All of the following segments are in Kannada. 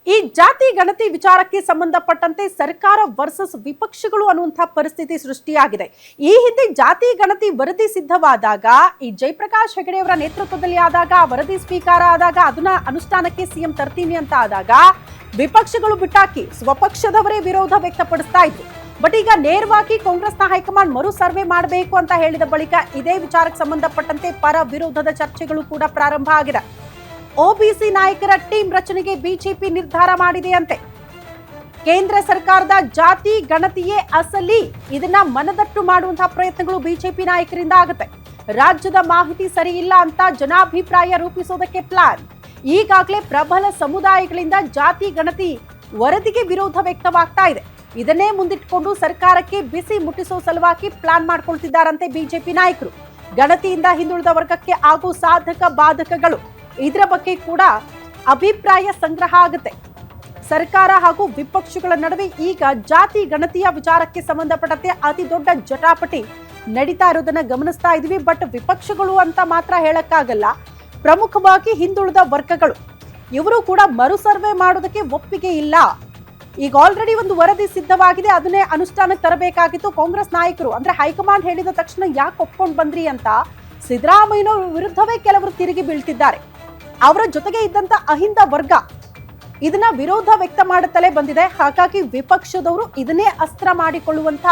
ಈ ಜಾತಿ ಗಣತಿ ವಿಚಾರಕ್ಕೆ ಸಂಬಂಧಪಟ್ಟಂತೆ ಸರ್ಕಾರ ವರ್ಸಸ್ ವಿಪಕ್ಷಗಳು ಅನ್ನುವಂಥ ಪರಿಸ್ಥಿತಿ ಸೃಷ್ಟಿಯಾಗಿದೆ. ಈ ಹಿಂದೆ ಜಾತಿ ಗಣತಿ ವರದಿ ಸಿದ್ಧವಾದಾಗ ಈ ಜಯಪ್ರಕಾಶ್ ಹೆಗಡೆ ಅವರ ನೇತೃತ್ವದಲ್ಲಿ ಆದಾಗ ವರದಿ ಸ್ವೀಕಾರ ಆದಾಗ ಅದನ್ನ ಅನುಷ್ಠಾನಕ್ಕೆ ಸಿಎಂ ತರ್ತೀನಿ ಅಂತ ಆದಾಗ ವಿಪಕ್ಷಗಳು ಬಿಟ್ಟಾಕಿ ಸ್ವಪಕ್ಷದವರೇ ವಿರೋಧ ವ್ಯಕ್ತಪಡಿಸ್ತಾ ಇದ್ರು. ಬಟ್ ಈಗ ನೇರವಾಗಿ ಕಾಂಗ್ರೆಸ್ನ ಹೈಕಮಾಂಡ್ ಮರು ಸರ್ವೆ ಮಾಡಬೇಕು ಅಂತ ಹೇಳಿದ ಬಳಿಕ ಇದೇ ವಿಚಾರಕ್ಕೆ ಸಂಬಂಧಪಟ್ಟಂತೆ ಪರ ವಿರೋಧದ ಚರ್ಚೆಗಳು ಕೂಡ ಪ್ರಾರಂಭ ಆಗಿದೆ. ಒಬಿಸಿ ನಾಯಕರ ಟೀಮ್ ರಚನೆಗೆ ಬಿಜೆಪಿ ನಿರ್ಧಾರ ಮಾಡಿದೆಯಂತೆ. ಕೇಂದ್ರ ಸರ್ಕಾರದ ಜಾತಿ ಗಣತಿಯೇ ಅಸಲಿ, ಇದನ್ನ ಮನದಟ್ಟು ಮಾಡುವಂತಹ ಪ್ರಯತ್ನಗಳು ಬಿಜೆಪಿ ನಾಯಕರಿಂದ ಆಗುತ್ತೆ. ರಾಜ್ಯದ ಮಾಹಿತಿ ಸರಿ ಇಲ್ಲ ಅಂತ ಜನಾಭಿಪ್ರಾಯ ರೂಪಿಸೋದಕ್ಕೆ ಪ್ಲಾನ್. ಈಗಾಗಲೇ ಪ್ರಬಲ ಸಮುದಾಯಗಳಿಂದ ಜಾತಿ ಗಣತಿ ವರದಿಗೆ ವಿರೋಧ ವ್ಯಕ್ತವಾಗ್ತಾ ಇದೆ. ಇದನ್ನೇ ಮುಂದಿಟ್ಟುಕೊಂಡು ಸರ್ಕಾರಕ್ಕೆ ಬಿಸಿ ಮುಟ್ಟಿಸೋ ಸಲುವಾಗಿ ಪ್ಲಾನ್ ಮಾಡ್ಕೊಳ್ತಿದ್ದಾರಂತೆ ಬಿಜೆಪಿ ನಾಯಕರು. ಗಣತಿಯಿಂದ ಹಿಂದುಳಿದ ವರ್ಗಕ್ಕೆ ಆಗೋ ಸಾಧಕ ಬಾಧಕಗಳು, ಇದರ ಬಗ್ಗೆ ಕೂಡ ಅಭಿಪ್ರಾಯ ಸಂಗ್ರಹ ಆಗುತ್ತೆ. ಸರ್ಕಾರ ಹಾಗೂ ವಿಪಕ್ಷಗಳ ನಡುವೆ ಈಗ ಜಾತಿ ಗಣತಿಯ ವಿಚಾರಕ್ಕೆ ಸಂಬಂಧಪಟ್ಟಂತೆ ಅತಿ ದೊಡ್ಡ ಜಟಾಪಟಿ ನಡೀತಾ ಇರೋದನ್ನ ಗಮನಿಸ್ತಾ ಇದೀವಿ. ಬಟ್ ವಿಪಕ್ಷಗಳು ಅಂತ ಮಾತ್ರ ಹೇಳಕ್ಕಾಗಲ್ಲ, ಪ್ರಮುಖವಾಗಿ ಹಿಂದುಳಿದ ವರ್ಗಗಳು ಇವರು ಕೂಡ ಮರು ಸರ್ವೆ ಮಾಡೋದಕ್ಕೆ ಒಪ್ಪಿಗೆ ಇಲ್ಲ. ಈಗ ಆಲ್ರೆಡಿ ಒಂದು ವರದಿ ಸಿದ್ಧವಾಗಿದೆ, ಅದನ್ನೇ ಅನುಷ್ಠಾನಕ್ಕೆ ತರಬೇಕಾಗಿತ್ತು. ಕಾಂಗ್ರೆಸ್ ನಾಯಕರು ಅಂದ್ರೆ ಹೈಕಮಾಂಡ್ ಹೇಳಿದ ತಕ್ಷಣ ಯಾಕೆ ಒಪ್ಕೊಂಡು ಬಂದ್ರಿ ಅಂತ ಸಿದ್ದರಾಮಯ್ಯನವರ ವಿರುದ್ಧವೇ ಕೆಲವರು ತಿರುಗಿ ಬೀಳ್ತಿದ್ದಾರೆ. ಅವರ ಜೊತೆಗೆ ಇದ್ದಂತ ಅಹಿಂದ ವರ್ಗ ಇದನ್ನ ವಿರೋಧ ವ್ಯಕ್ತ ಮಾಡುತ್ತಲೇ ಬಂದಿದೆ. ಹಾಗಾಗಿ ವಿಪಕ್ಷದವರು ಇದನ್ನೇ ಅಸ್ತ್ರ ಮಾಡಿಕೊಳ್ಳುವಂತ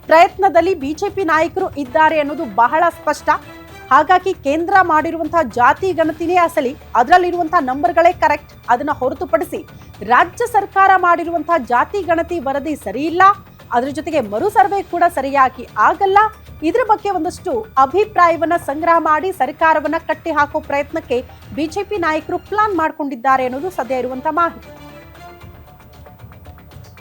ಪ್ರಯತ್ನದಲ್ಲಿ ಬಿಜೆಪಿ ನಾಯಕರು ಇದ್ದಾರೆ ಅನ್ನೋದು ಬಹಳ ಸ್ಪಷ್ಟ. ಹಾಗಾಗಿ ಕೇಂದ್ರ ಮಾಡಿರುವಂತಹ ಜಾತಿ ಗಣತಿನೇ ಅಸಲಿ, ಅದರಲ್ಲಿರುವಂತಹ ನಂಬರ್ಗಳೇ ಕರೆಕ್ಟ್. ಅದನ್ನ ಹೊರತುಪಡಿಸಿ ರಾಜ್ಯ ಸರ್ಕಾರ ಮಾಡಿರುವಂತಹ ಜಾತಿ ಗಣತಿ ವರದಿ ಸರಿ ಇಲ್ಲ, ಅದರ ಜೊತೆಗೆ ಮರು ಸರ್ವೆ ಕೂಡ ಸರಿಯಾಗಿ ಆಗಲ್ಲ. ಇದ್ರ ಬಗ್ಗೆ ಒಂದಷ್ಟು ಅಭಿಪ್ರಾಯವನ್ನ ಸಂಗ್ರಹ ಮಾಡಿ ಸರ್ಕಾರವನ್ನ ಕಟ್ಟಿ ಹಾಕೋ ಪ್ರಯತ್ನಕ್ಕೆ ಬಿಜೆಪಿ ನಾಯಕರು ಪ್ಲಾನ್ ಮಾಡ್ಕೊಂಡಿದ್ದಾರೆ ಅನ್ನೋದು ಸದ್ಯ ಇರುವಂತಹ ಮಾಹಿತಿ.